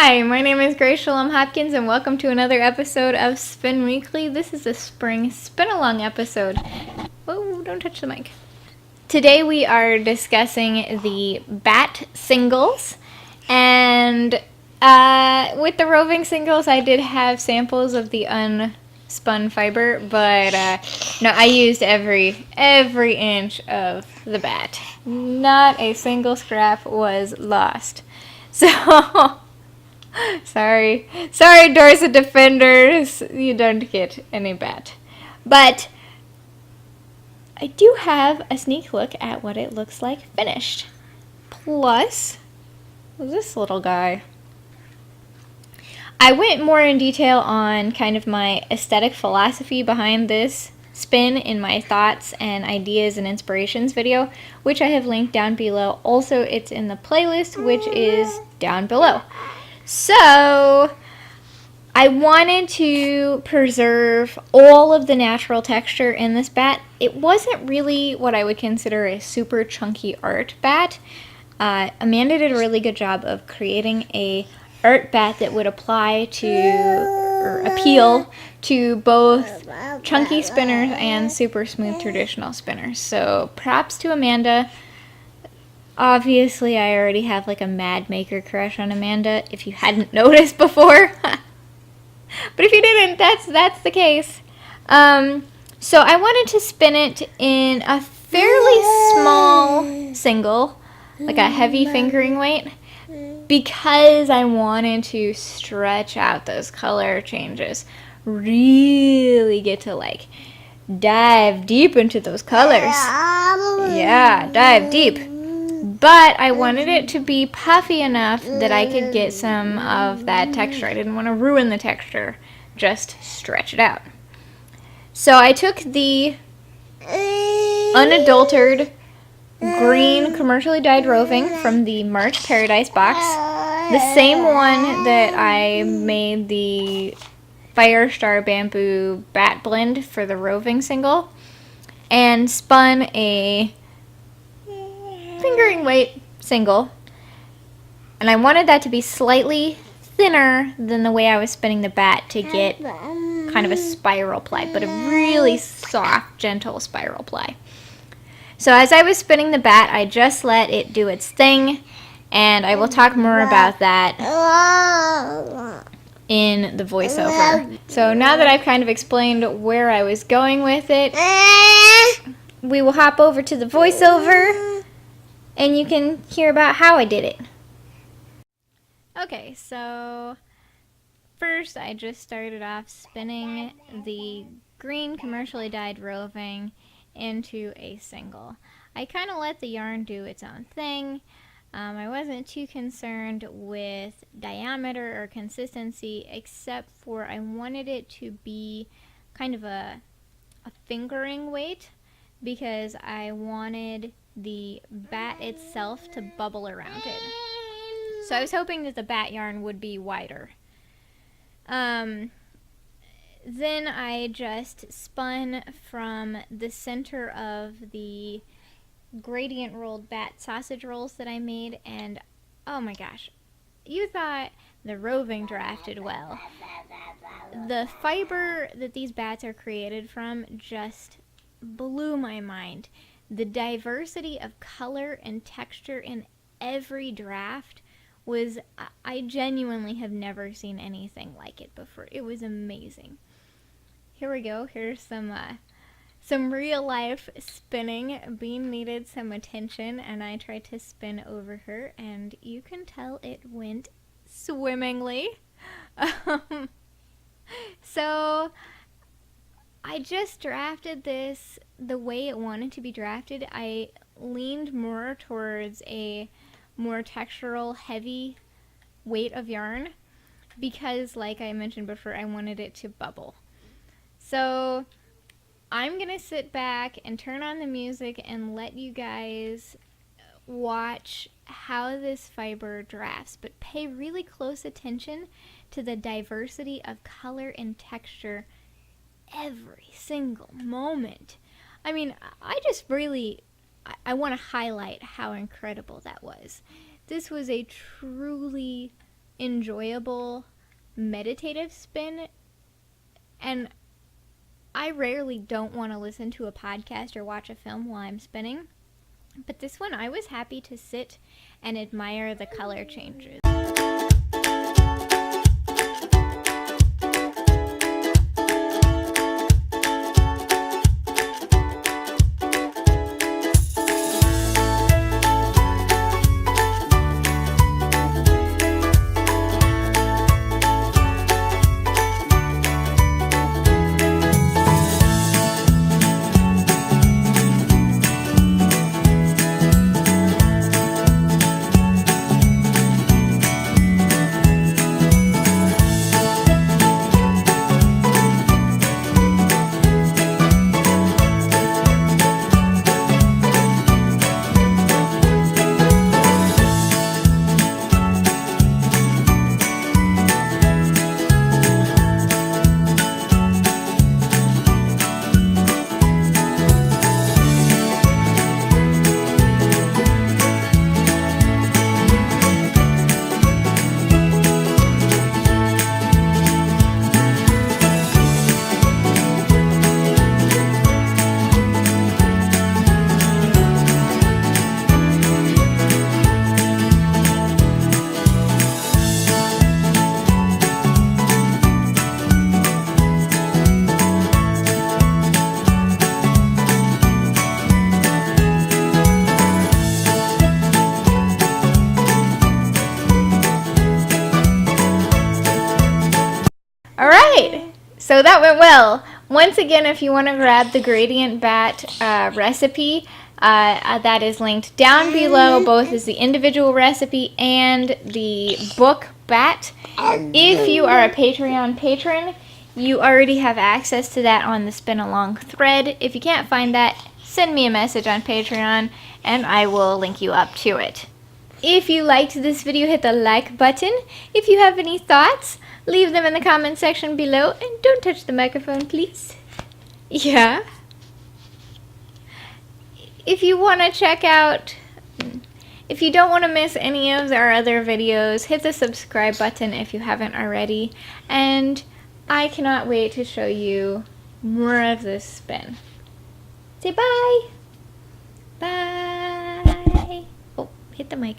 Hi, my name is Grace Shalom Hopkins, and welcome to another episode of Spin Weekly. This is a spring spin-along episode. Whoa, don't touch the mic. Today we are discussing the Batt singles, and with the roving singles, I did have samples of the unspun fiber, but no, I used every inch of the Batt. Not a single scrap was lost. So... Sorry, Dorset defenders, you don't get any Batt. But I do have a sneak look at what it looks like finished. Plus, this little guy. I went more in detail on kind of my aesthetic philosophy behind this spin in my thoughts and ideas and inspirations video, which I have linked down below. Also, it's in the playlist, which is down below. So, I wanted to preserve all of the natural texture in this bat. It wasn't really what I would consider a super chunky art bat. Amanda did a really good job of creating a art bat that would apply to, or appeal to both chunky spinners and super smooth traditional spinners. So, props to Amanda. Obviously, I already have like a Mad Maker crush on Amanda, if you hadn't noticed before. But if you didn't, that's the case. So I wanted to spin it in a fairly small single, like a heavy fingering weight, because I wanted to stretch out those color changes. Really get to like dive deep into those colors. Yeah, dive deep. But I wanted it to be puffy enough that I could get some of that texture. I didn't want to ruin the texture, just stretch it out. So I took the unadulterated green commercially dyed roving from the March Paradise box, the same one that I made the Firestar Bamboo Batt blend for the roving single, and spun a fingering weight single, and I wanted that to be slightly thinner than the way I was spinning the Batt to get kind of a spiral ply, but a really soft, gentle spiral ply. So as I was spinning the Batt, I just let it do its thing, and I will talk more about that in the voiceover. So now that I've kind of explained where I was going with it, we will hop over to the voiceover, and you can hear about how I did it. Okay, so first I just started off spinning the green commercially dyed roving into a single. I kind of let the yarn do its own thing. I wasn't too concerned with diameter or consistency, except for I wanted it to be kind of a fingering weight, because I wanted the Batt itself to bubble around it. So I was hoping that the Batt yarn would be wider. Then I just spun from the center of the gradient rolled Batt sausage rolls that I made, and oh my gosh, you thought the roving drafted well. The fiber that these bats are created from just blew my mind. The diversity of color and texture in every draft was, I genuinely have never seen anything like it before. It was amazing. Here we go. Here's some real life spinning. Bean needed some attention, and I tried to spin over her, and you can tell it went swimmingly. So I just drafted this the way it wanted to be drafted. I leaned more towards a more textural, heavy weight of yarn because, like I mentioned before, I wanted it to bubble. So I'm going to sit back and turn on the music and let you guys watch how this fiber drafts, but pay really close attention to the diversity of color and texture every single moment. I mean, I just really, I want to highlight how incredible that was. This was a truly enjoyable, meditative spin. And I rarely don't want to listen to a podcast or watch a film while I'm spinning. But this one, I was happy to sit and admire the color changes. Alright, so that went well. Once again, if you want to grab the Gradient Batt recipe, that is linked down below, both as the individual recipe and the book Batt. If you are a Patreon patron, you already have access to that on the Spin Along thread. If you can't find that, send me a message on Patreon and I will link you up to it. If you liked this video, hit the like button. If you have any thoughts, leave them in the comment section below. And don't touch the microphone, please. Yeah. If you want to check out, if you don't want to miss any of our other videos, hit the subscribe button if you haven't already. And I cannot wait to show you more of this spin. Say bye. Bye. Oh, hit the mic.